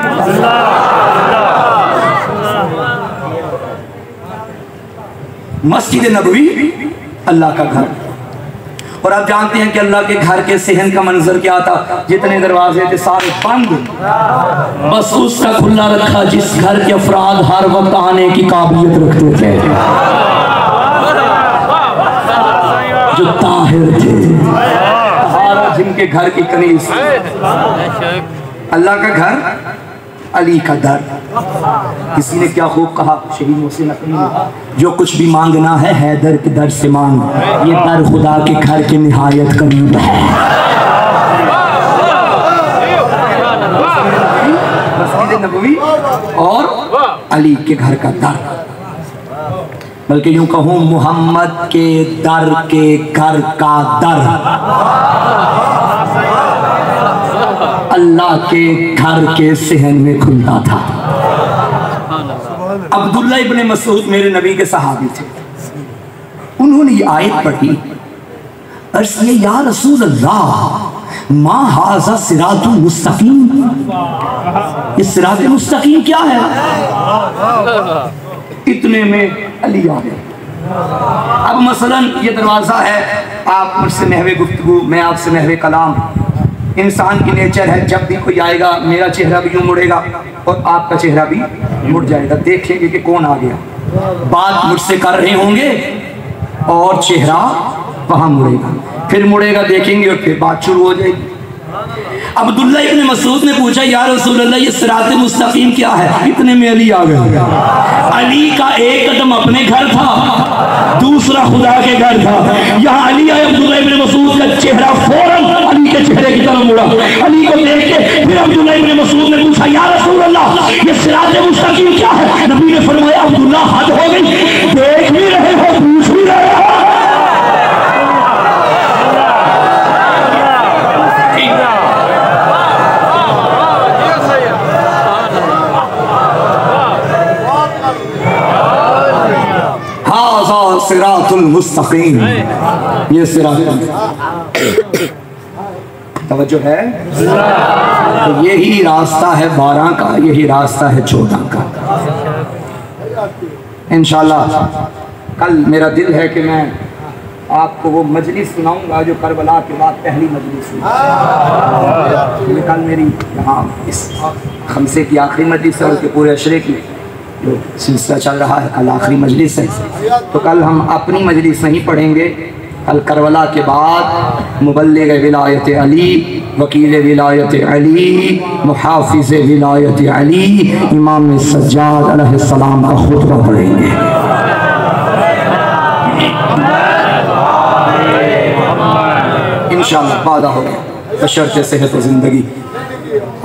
मस्जिद नबवी अल्लाह का घर, और आप जानते हैं कि अल्लाह के घर के सहन का मंजर क्या था। जितने दरवाजे थे सारे बंद, बस उसका खुला रखा जिस घर के अफराद हर वक्त आने की काबिलियत रखते थे, जो ताहिर थे, जिनके घर की कनीज। अल्लाह का घर, अली का दर। किसी ने क्या खूब कहा, शहीद मोहसिन नकवी, जो कुछ भी मांगना है हैदर के दर से मांग, ये दर खुदा के घर के निहायत करीब है। मस्जिद नबवी और अली के घर का दर, बल्कि यूं कहूं मोहम्मद के दर के घर का दर अल्लाह के घर के सहन में खुलता था। अब्दुल्ला इब्ने मसूद मेरे नबी के सहाबी थे। उन्होंने ये आयत पढ़ी, अर्ज़ किया या रसूल अल्लाह मा हाज़ा सिरातुल मुस्तकीम, ये सिरातुल मुस्तकीम क्या है? इतने में अली आ गए। अब मसलन ये दरवाज़ा है, आप मुझसे महवे गुफ्तगू, मैं आपसे महवे कलाम। इंसान की नेचर है, जब भी कोई आएगा मेरा चेहरा भी यूं मुड़ेगा और आपका चेहरा भी मुड़ जाएगा, देखेंगे कि कौन आ गया। बात मुझसे कर रहे होंगे और चेहरा वहां मुड़ेगा, फिर मुड़ेगा देखेंगे और फिर बात शुरू हो जाएगी। अब्दुल्ला इब्ने मसूद ने पूछा या रसूल अल्लाह ये सिराते मुस्तकीम क्या है? इतने में अली आ गए। अली का एक कदम अपने घर था, दूसरा खुदा के घर था। यहाँ अली आए, अब्दुल्ला इब्ने मसूद का चेहरा फौरन अली के चेहरे की तरफ मुड़ा। अली को देख के फिर अब्दुल्ला इब्ने मसूद ने पूछा या रसूल अल्लाह ये सिराते मुस्तकीम क्या है? नबी ने फरमाया अब्दुल्ला हद हो गई, देख भी रहे हो पूछ भी रहे हो। सिरातुल मुस्तकीम, ये सिरात तवज्जो है, तो यही रास्ता है 12 का, यही रास्ता है 14 का। इंशाल्लाह कल मेरा दिल है कि मैं आपको वो मजलिस सुनाऊंगा जो करबला के बाद पहली मजलिस हुई। कल मेरी यहाँ इस खमसे की आखिरी मजलिस है, उसके पूरे अशरे की जो सिलसिला चल रहा है, कल आखिरी मजलिस है। तो कल हम अपनी मजलिस नहीं पढ़ेंगे, कल करबला के बाद मुबल्लिग विलायत अली, वकील विलायत अली, मुहाफिज विलायत अली, इमाम सज्जाद अलैहिस्सलाम का खुतबा पढ़ेंगे। इंशाअल्लाह वादा हो गया बशर्ते सेहत व ज़िंदगी।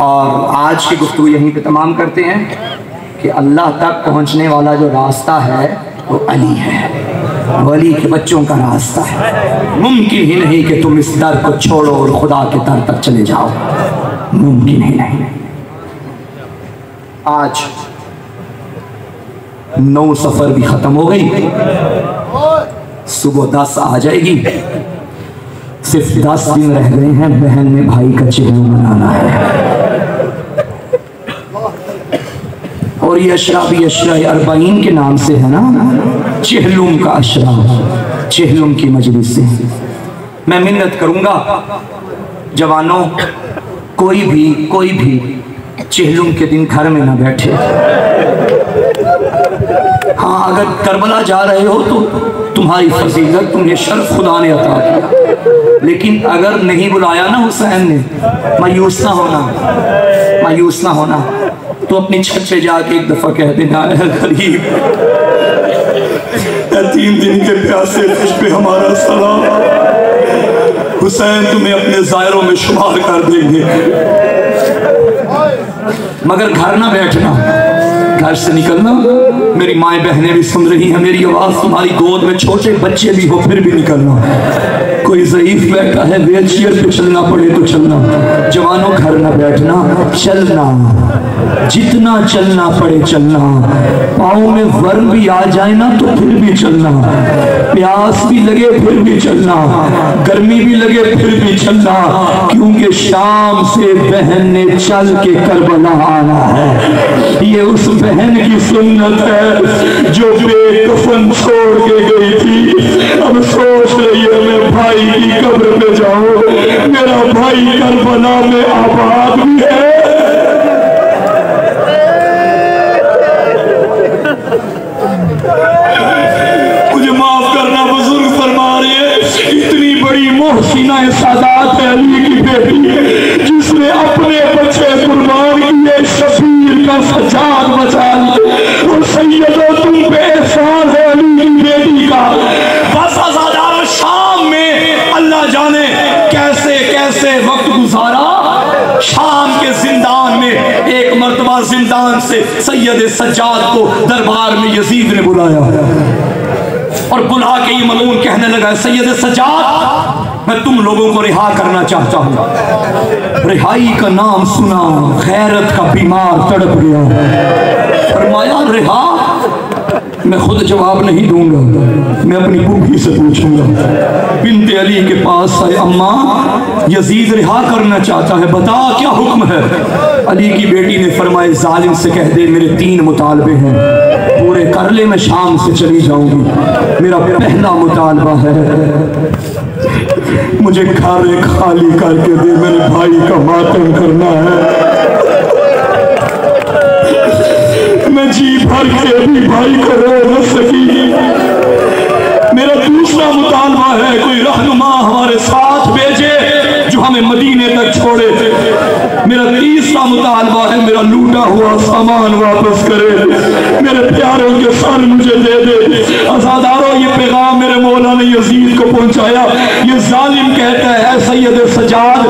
और आज की गुफ्तगू यहीं पे तमाम करते हैं कि अल्लाह तक पहुंचने वाला जो रास्ता है वो अली है, वो अली के बच्चों का रास्ता है। मुमकिन ही नहीं कि तुम इस दर को छोड़ो और खुदा के दर तक चले जाओ, मुमकिन ही नहीं। आज 9 सफर भी खत्म हो गई, सुबह 10 आ जाएगी, सिर्फ 10 दिन रह गए हैं। बहन ने भाई का चेहरा मनाना है, और ये अशरा भी अशरा अरबाइन के नाम से है ना, चेहलुम का अशरा, चेहलुम की मजलिस से। मैं मिन्नत करूंगा जवानों, कोई भी चेहलुम के दिन घर में ना बैठे। हाँ, अगर करबला जा रहे हो तो तुम्हारी फजीलत, तुम्हें शर्फ खुदा ने अता किया, लेकिन अगर नहीं बुलाया ना हुसैन ने, मायूस ना होना, तो अपनी छत पे जाके एक दफा कह देना, गरीब 3 दिन के प्यासे तुझ पे हमारा सलाम, हुसैन तुम्हें अपने ज़ायरों में शुमार कर देंगे। मगर घर ना बैठना, घर से निकलना। मेरी माए बहनें भी सुन रही हैं मेरी आवाज, तुम्हारी गोद में छोटे बच्चे भी हो फिर भी निकलना। कोई ज़ईफ बैठा है व्हील चेयर पे चलना पड़े तो चलना। जवानों घर न बैठना, चलना, जितना चलना पड़े चलना। पाँव में वर्म भी आ जाए ना तो फिर भी चलना। प्यास भी लगे फिर भी चलना, गर्मी भी लगे फिर भी चलना, क्योंकि शाम से बहन ने चल के करबला आना है। ये उस बहन की सुन्नत है जो बेकफन छोड़ के गई थी। अब सोच रही है मैं भाई की कब्र पे जाऊं, मेरा भाई करबला में आबाद भी है। मुझे माफ करना बुजुर्ग फरमा रहे हैं, इतनी बड़ी मोहसिना सादात है अली की बेटी, जिसने अपने बच्चे कुर्बान किए, शबीर का सजाद बचा लिया। और सैयदो तुम पे एहसान है अली की बेटी का। बस आजादार शाम में अल्लाह जाने कैसे कैसे वक्त गुजारा। शाम के जिंदान में एक मर्तबा जिंदान से सैयद सज्जाद को दरबार में यजीद ने बुलाया और बुला के ये मलून कहने लगा, सैयद सज्जाद मैं तुम लोगों को रिहा करना चाहता हूँ। रिहाई का नाम सुना, गैरत का बीमार तड़प गया। फरमाया रिहा? मैं खुद जवाब नहीं दूंगा, मैं अपनी फूफी से पूछूंगा। बिन्ते अली के पास आए, अम्मा यजीद रिहा करना चाहता है, बता क्या हुक्म है। अली की बेटी ने फरमाया, जालिम से कह दे मेरे 3 मुतालबे हैं, पूरे कर ले, मैं शाम से चली जाऊंगी। मेरा पहला मुतालबा है मुझे घर खाली करके दे, मेरे भाई का मातम करना है। मैं जी भर के भी भाई को रो न सकी। मेरा दूसरा मुतालबा है कोई रहनुमा हमारे साथ भेजे जो हमें मदीने तक छोड़े। मेरा तीसरा मुतालबा है मेरा लूटा हुआ सामान वापस करे, मेरे प्यारों के सर मुझे दे दे। आज़ादारों ये पैगाम मेरे मौला ने यजीद को पहुंचाया। ये जालिम कहता है सैयद सज्जाद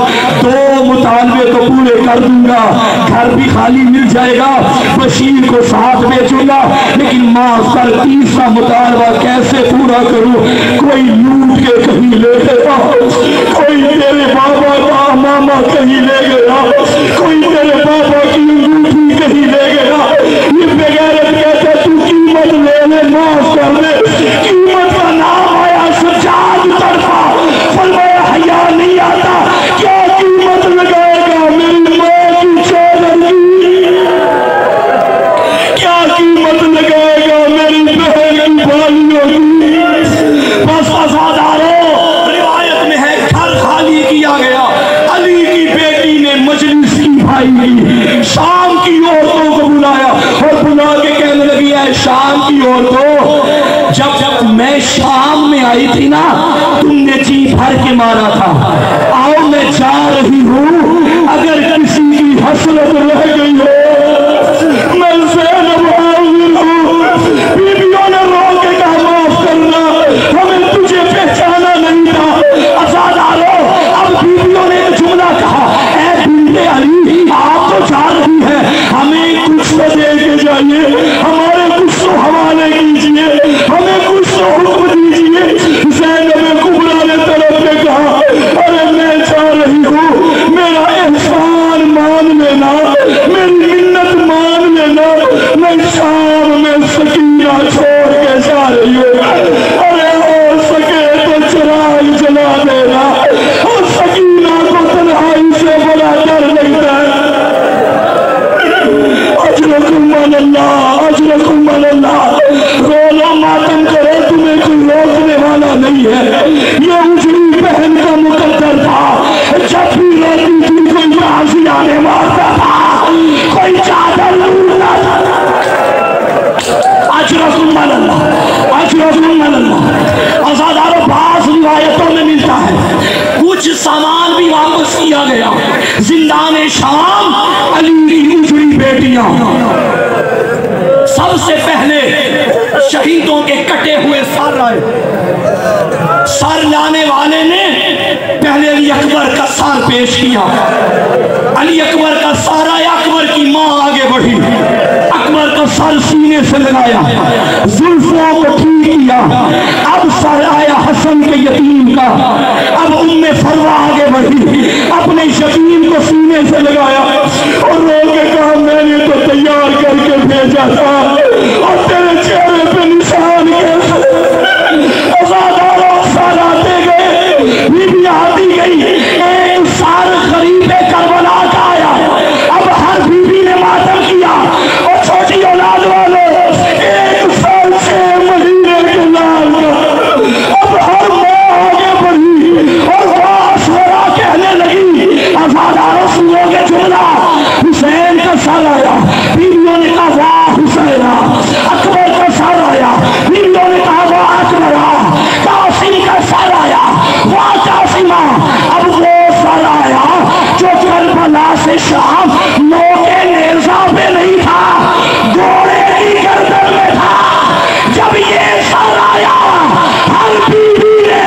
2 मुतालबे तो पूरे कर दूंगा, घर भी खाली मिल जाएगा, बशीर को साथ भेजूंगा, लेकिन माफ कर तीसरा मुतालबा कैसे पूरा करूं। कोई लूट के कहीं ले गया, कोई तेरे बाबा का मामा कहीं ले गया, कोई तेरे बाबा की अंगूठी कहीं ले गया। ये बेगैरत कहता तू कीमत ले ले, माफ कर दे। कीमत का नाम आया सज्जाद तरफा, फरमाया हया नहीं आता, क्या कीमत लगाएगा मेरी माँ की चौधरी, क्या कीमत लगाएगा मेरी बहन की भाइयों की। बस आज़ादारों रिवायत में है घर खाली किया गया। अली की बेटी ने मजलिस की भाई शाम की औरतों को बुलाया और बुला के कहने लगी है, शाम की औरतों जब मैं शाम में आई थी ना, तुमने जी भर के मारा था। आओ मैं जा रही हूँ, अगर किसी की हसरत रह गई हो मैं ज़ैनब हाज़िर हूँ। बीबियों ने रो के कहा माफ करना, हमें तुझे पहचाना नहीं था। आज़ादारों अब बीबियों ने एक जुमला कहा, ऐ बिन्ते अली आप तो जा रही है, हमें कुछ तो दे के जाइए, हमारे कुछ तो हवाले कीजिए, हमें कुछ तो हुक्म दीजिए। ज़ैनब कुबरा ने तरफ में कहा, अरे मैं जा रही हूँ, मेरा एहसान मान लेना, मेरी मिन्नत मान लेना, मैं शाम में सकीना छोड़ के जा रही हूँ। अरे हो सके तो चिराग जला देना, और सकीना को तन्हाई से बड़ा डर लगता है। अजरकुम अल्लाह, अजरकुम अल्लाह, रोलो मातम करो, तुम्हें कोई रोकने वाला नहीं है। ये उजड़ी बहन का मुकद्दर था, जब भी रोती थी कोई फांसी आने मारता था, कोई चादर लूटता था। अजरकुम अल्लाह, अजरकुम अल्लाह। आज़ादारों बाज़ रिवायतों में मिलता है कुछ सामान भी वापस किया गया। जिंदान शाम अली की उजड़ी बेटियां, सबसे पहले शहीदों के कटे हुए सर आए। सर लाने वाले ने पहले अली अकबर का सर पेश किया। अली अकबर का सर आया, अकबर की मां आगे बढ़ी, अकबर का सर सीने से लगाया, जुल्फों को ठीक किया। अब सर आया हसन के यतीम का। अब उम्मे फरवा आगे बढ़ी, अपने यतीम को सीने से लगाया और रो के कहा मैंने तो तैयार करके भेजा था और तेरे चेहरे पे निशान कैसे। सर आते गए, बीबी आती गई, एक साल गरीबे करबला का आया। अब हर बीबी ने मातम किया और छोटी औलाद वाले 1 साल 6 महीने के लाल का। अब हर माँ आगे बढ़ी और वासवरा कहने लगी, आजादारों सुनोगे जुमला, हुसैन का सर आया। बीवियों ने कहा वाह हुसैन। अकबर का सर आया, बीवियों ने कहा वाह अकबर। कासिम का सर आया, वाह कासिमा। अब वो सर आया जो करबला से शाम नोके नेज़ा पे नहीं था, घोड़े की गर्दन में था। जब ये सर आया, हर बीवी ने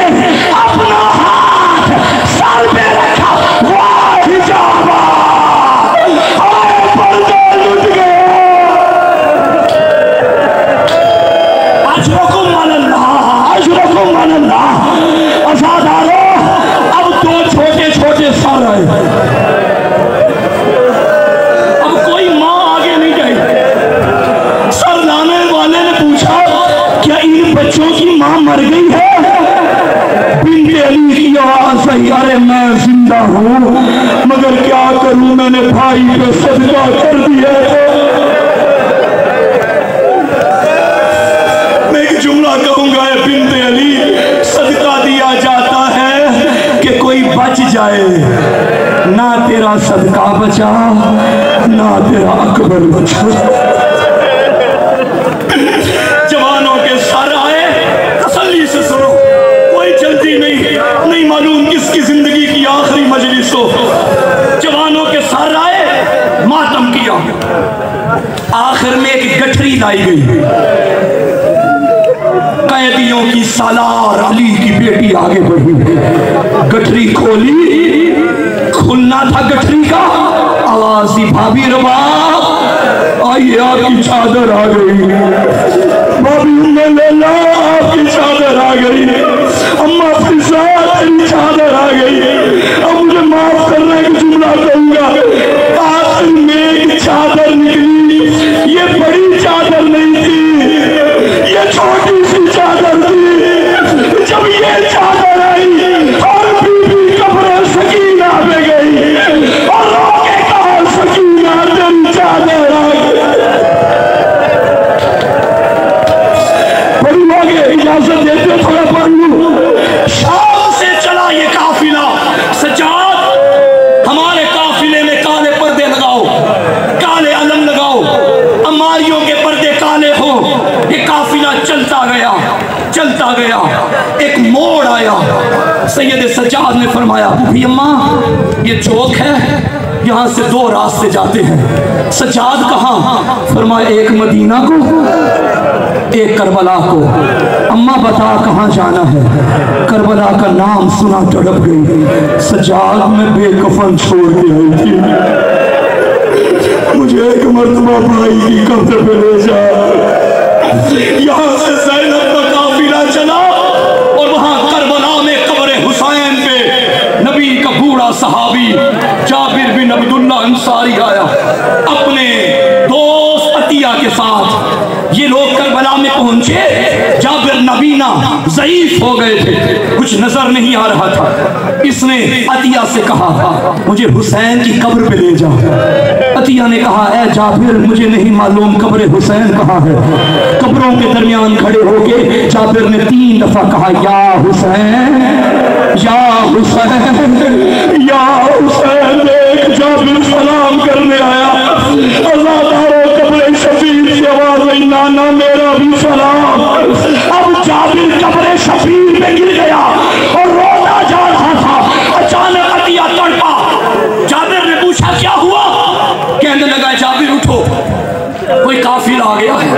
अपना हाथ सर पे रखा, वाह हिजाबा, हाय पर्दे लुट गए। अजरकुम अल्लाह। अज़ादारों, अब 2 छोटे छोटे सर आए। अब कोई माँ आगे नहीं गई। सर लाने वाले ने पूछा क्या इन बच्चों की माँ मर गई है? बिन्ते अली की आवाज आई, अरे मैं जिंदा हूँ मगर क्या करूँ, मैंने भाई पे सदका कर दिया। मैं एक जुमला कहूंगा, बिन्ते अली, सदका दिया जाता है कि कोई बच जाए। ना तेरा सदका बचा, ना तेरा अकबर बचा। जवानों के सर आए, तसल्ली से सुनो, कोई जल्दी नहीं मालूम किसकी जिंदगी की आखिरी मजलिस हो। जवानों के सर आए, मातम किया। आखिर में एक गठरी लाई गई। कैदियों की सालार अली की बेटी आगे बढ़ी, गठरी खोली, खुलना था गठरी का। आवाज दी भाभी रबाब, आइए आपकी चादर आ गई। भाभी ने ले ला, आपकी चादर आ गई। अम्मा फिजा, तेरी चादर आ गई। अब मुझे माफ करने का जुमला कहूंगा, आखिर में एक चादर निकली। ये बड़ी चादर नहीं थी, ये छोटी सी चादर थी। जब ये चादर आई और बीबी कब्र सकीना पे गई और रोके कहा सकीना तेरी चादर आ गई। बड़ी आगे इजाजत देते थोड़ा पढ़ लूं। शाम से चला ये काफिला, सज्जाद हमारे काफिले में काले पर्दे लगाओ, काले अलम लगाओ, अमारियों के पर्दे काले हो। ये काफिला चलता गया, एक मोड़ आया। सैयद सज्जाद ने फरमाया, बूढ़ी अम्मा ये चौक है, यहाँ से 2 रास्ते जाते हैं। सज्जाद कहाँ? फरमाया एक मदीना को, एक करबला को। अम्मा बता कहाँ जाना है? करबला का नाम सुना तड़प गई। सज्जाद में बेकफन छोड़ के आई थी, मुझे एक मर्तबा भाई की कब्र पे ले जा। यहाँ से ज़ैनब का काफिला चला और वहाँ करबला में कब्र हुसैन पे नबी का बूढ़ा सहाबी जाबिर बिन अब्दुल्ला अंसारी आया अपने दोस्त अतिया के साथ। ये लोग करबला में पहुंचे। जाबिर नबीना ज़ईफ हो गए थे, कुछ नजर नहीं आ रहा था। इसने अतिया से कहा मुझे हुसैन की कब्र पे ले जाओ। अतिया ने कहा है जाबिर मुझे नहीं मालूम कब्र हुसैन कहाँ है। कब्रों के दरमियान खड़े होके जाबिर ने 3 दफा कहा या हुसैन, या हुसैन, या हुसैन। देख जाबिर सलाम करने आया। अज़ादारों कब्र शफीर से आवाज आई, नाना मेरा भी सलाम। अब जाबिर कब्र शफीर पे गिर गया और रोना जा रहा था। अचानक अतिया तड़पा। जाबिर ने पूछा क्या हुआ? कहने लगा जाबिर उठो, कोई काफिला आ गया है।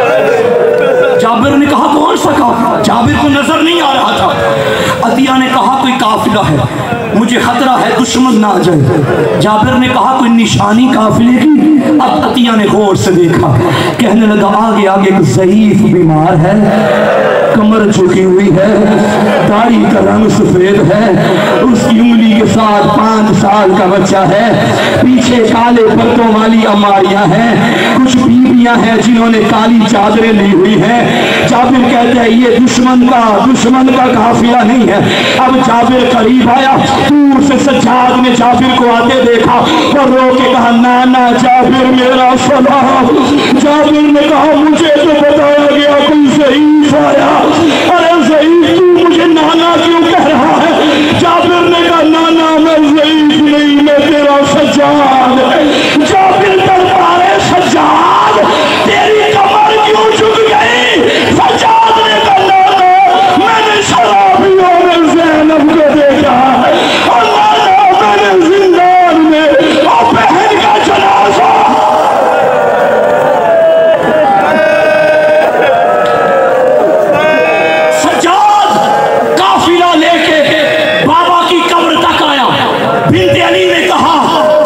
जाबिर ने कहा कौन सा काफिला? जाबिर को नजर नहीं आ रहा था। अतिया ने कहा कोई काफिला है, मुझे खतरा है दुश्मन ना आ जाए। जाबिर ने कहा कोई निशानी काफिले की? अब अतिया ने गौर से देखा, कहने लगा आगे आगे एक ज़ईफ बीमार है, कमर झुकी हुई है, दाढ़ी का रंग सफेद है, उसकी उंगली के साथ 5 साल का बच्चा है, पीछे काले पर्दों वाली अमारियां हैं, कुछ बीबियां हैं जिन्होंने काली चादरें ली हुई हैं। जाबिर कहते हैं ये दुश्मन का काफिला नहीं है। अब जाबिर करीब आया, दूर से सज्जाद ने जाबिर को आते देखा और रो के कहा नाना जाबिर मेरा सलाम। जाबिर ने कहा मुझे तो बताया गया कोई ज़ईफ आया। अरे ज़ईफ तू मुझे नाना क्यों कह रहा है? जाबिर ने कहा नाना मैं ज़ईफ नहीं, मैं तेरा सज्जाद। जाबिर दरबारे सज्जाद तेरी कमर क्यों झुक गई? सज्जाद ने कहा नाना मैंने शराबियों में ज़ैनब को देखा और नाना मैंने जिंदान में और बहन का जनाजा। सज्जाद काफिला लेके बाबा की कब्र तक आया। बिन्ते अली ने कहा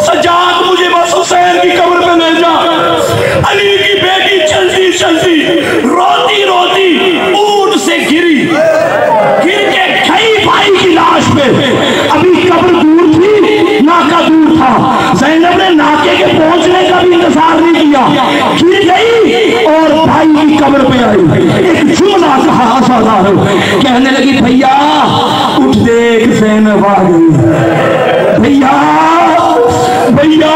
सज्जाद मुझे बस हुसैन की कब्र पे ले जा। अली की बेटी चलती चलती रोती रोती ऊंट से गिर के गई भाई की लाश पे। अभी कब्र दूर थी, नाका दूर था। ज़ैनब ने नाके के पहुंचने का भी इंतजार नहीं किया, गिर गई और भाई की कब्र पे आई। एक जुमला कहा आसादार, कहने लगी भैया उठ देख ज़ैनब आ गई। भैया भैया